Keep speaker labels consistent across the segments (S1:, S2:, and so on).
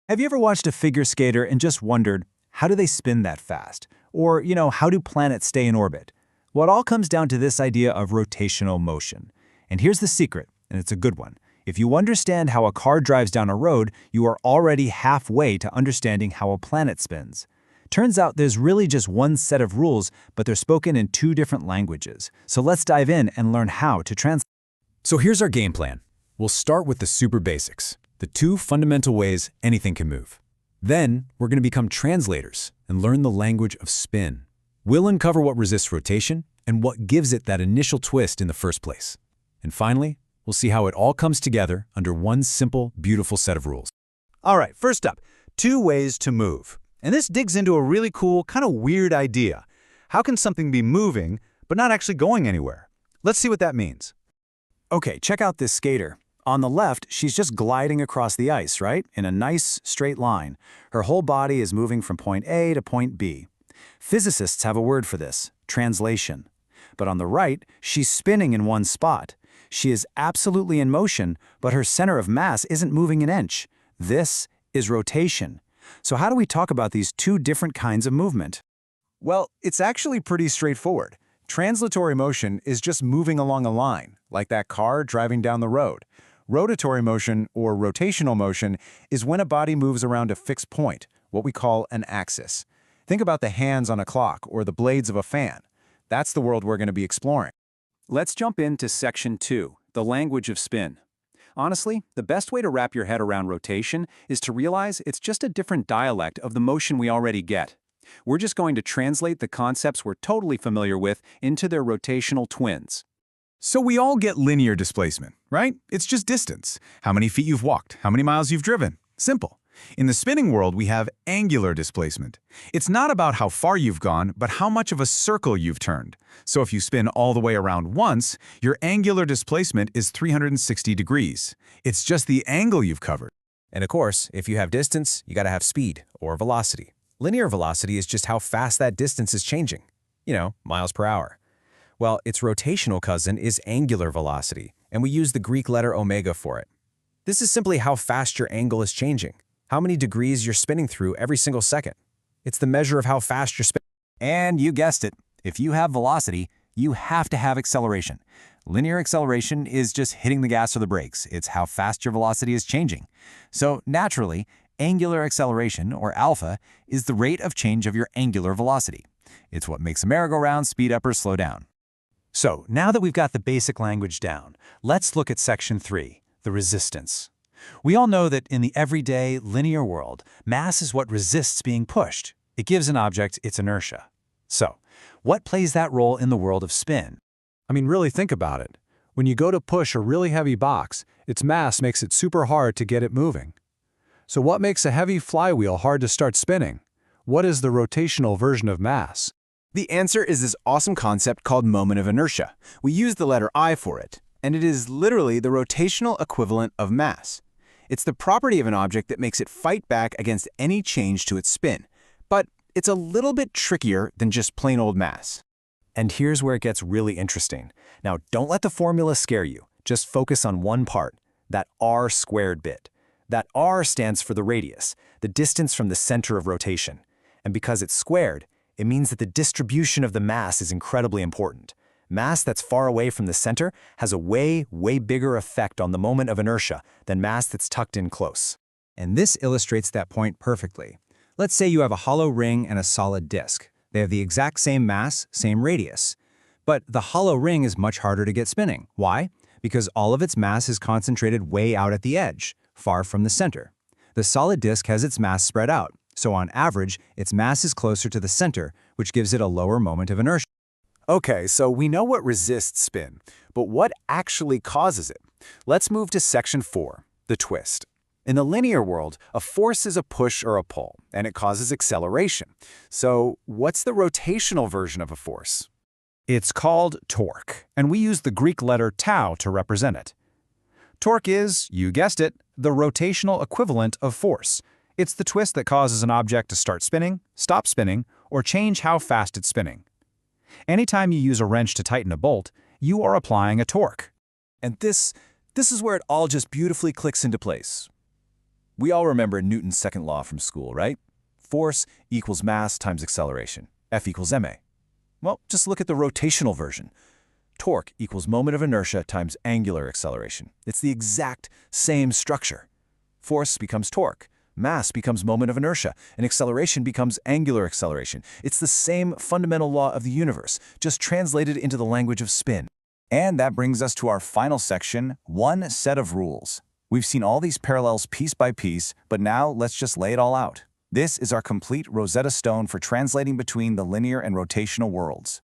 S1: Have you ever watched a figure skater and just wondered, how do they spin that fast? Or, how do planets stay in orbit? Well, it all comes down to this idea of rotational motion. And here's the secret, and it's a good one. If you understand how a car drives down a road, you are already halfway to understanding how a planet spins. Turns out there's really just one set of rules, but they're spoken in two different languages. So let's dive in and learn how to translate.
S2: So here's our game plan. We'll start with the super basics, the two fundamental ways anything can move. Then, we're going to become translators and learn the language of spin. We'll uncover what resists rotation and what gives it that initial twist in the first place. And finally, we'll see how it all comes together under one simple, beautiful set of rules.
S1: All right, first up, two ways to move. And this digs into a really cool, kind of weird idea. How can something be moving, but not actually going anywhere? Let's see what that means. Okay, check out this skater. On the left, she's just gliding across the ice, right? In a nice, straight line. Her whole body is moving from point A to point B. Physicists have a word for this, translation. But on the right, she's spinning in one spot. She is absolutely in motion, but her center of mass isn't moving an inch. This is rotation. So how do we talk about these two different kinds of movement? Well, it's actually pretty straightforward. Translatory motion is just moving along a line, like that car driving down the road. Rotatory motion, or rotational motion, is when a body moves around a fixed point, what we call an axis. Think about the hands on a clock or the blades of a fan. That's the world we're going to be exploring. Let's jump into Section 2, the language of spin. Honestly, the best way to wrap your head around rotation is to realize it's just a different dialect of the motion we already get. We're just going to translate the concepts we're totally familiar with into their rotational twins.
S3: So we all get linear displacement, right? It's just distance. How many feet you've walked, how many miles you've driven. Simple. In the spinning world, we have angular displacement. It's not about how far you've gone, but how much of a circle you've turned. So if you spin all the way around once, your angular displacement is 360 degrees. It's just the angle you've covered.
S2: And of course, if you have distance, you gotta have speed, or velocity. Linear velocity is just how fast that distance is changing. Miles per hour. Well, its rotational cousin is angular velocity, and we use the Greek letter omega for it. This is simply how fast your angle is changing, how many degrees you're spinning through every single second. It's the measure of how fast you're spinning.
S1: And you guessed it, if you have velocity, you have to have acceleration. Linear acceleration is just hitting the gas or the brakes. It's how fast your velocity is changing. So naturally, angular acceleration, or alpha, is the rate of change of your angular velocity. It's what makes a merry-go-round speed up or slow down. So, now that we've got the basic language down, let's look at Section 3, the resistance. We all know that in the everyday, linear world, mass is what resists being pushed. It gives an object its inertia. So, what plays that role in the world of spin?
S4: Really think about it. When you go to push a really heavy box, its mass makes it super hard to get it moving. So what makes a heavy flywheel hard to start spinning? What is the rotational version of mass?
S5: The answer is this awesome concept called moment of inertia. We use the letter I for it, and it is literally the rotational equivalent of mass. It's the property of an object that makes it fight back against any change to its spin. But it's a little bit trickier than just plain old mass.
S1: And here's where it gets really interesting. Now, don't let the formula scare you. Just focus on one part, that r squared bit. That r stands for the radius, the distance from the center of rotation. And because it's squared, it means that the distribution of the mass is incredibly important. Mass that's far away from the center has a way bigger effect on the moment of inertia than mass that's tucked in close. And this illustrates that point perfectly. Let's say you have a hollow ring and a solid disk. They have the exact same mass, same radius. But the hollow ring is much harder to get spinning. Why? Because all of its mass is concentrated way out at the edge, far from the center. The solid disk has its mass spread out, so on average, its mass is closer to the center, which gives it a lower moment of inertia. Okay, so we know what resists spin, but what actually causes it? Let's move to Section 4, the twist. In the linear world, a force is a push or a pull, and it causes acceleration. So what's the rotational version of a force? It's called torque, and we use the Greek letter tau to represent it. Torque is, you guessed it, the rotational equivalent of force. It's the twist that causes an object to start spinning, stop spinning, or change how fast it's spinning. Anytime you use a wrench to tighten a bolt, you are applying a torque. And this is where it all just beautifully clicks into place. We all remember Newton's second law from school, right? Force equals mass times acceleration. F equals ma. Well, just look at the rotational version. Torque equals moment of inertia times angular acceleration. It's the exact same structure. Force becomes torque. Mass becomes moment of inertia, and acceleration becomes angular acceleration. It's the same fundamental law of the universe, just translated into the language of spin.
S3: And that brings us to our final section, one set of rules. We've seen all these parallels piece by piece, but now let's just lay it all out. This is our complete Rosetta Stone for translating between the linear and rotational worlds.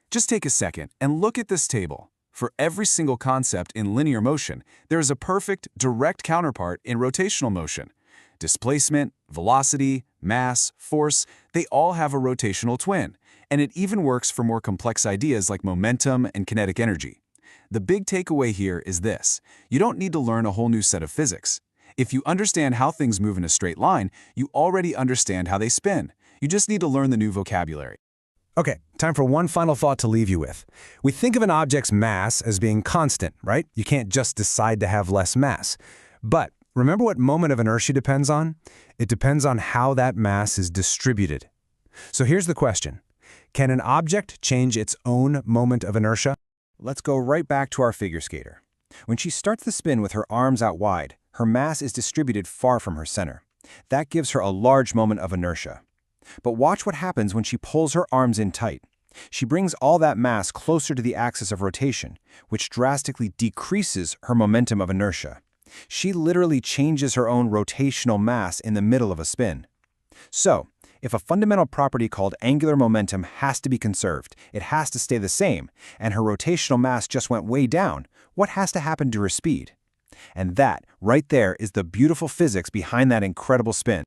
S3: Just take a second and look at this table. For every single concept in linear motion, there is a perfect, direct counterpart in rotational motion. Displacement, velocity, mass, force, they all have a rotational twin, and it even works for more complex ideas like momentum and kinetic energy. The big takeaway here is this: you don't need to learn a whole new set of physics. If you understand how things move in a straight line, you already understand how they spin. You just need to learn the new vocabulary.
S2: Okay, time for one final thought to leave you with. We think of an object's mass as being constant, right? You can't just decide to have less mass. But remember what moment of inertia depends on? It depends on how that mass is distributed. So here's the question. Can an object change its own moment of inertia?
S1: Let's go right back to our figure skater. When she starts the spin with her arms out wide, her mass is distributed far from her center. That gives her a large moment of inertia. But watch what happens when she pulls her arms in tight. She brings all that mass closer to the axis of rotation, which drastically decreases her momentum of inertia. She literally changes her own rotational mass in the middle of a spin. So, if a fundamental property called angular momentum has to be conserved, it has to stay the same, and her rotational mass just went way down, what has to happen to her speed? And that, right there, is the beautiful physics behind that incredible spin.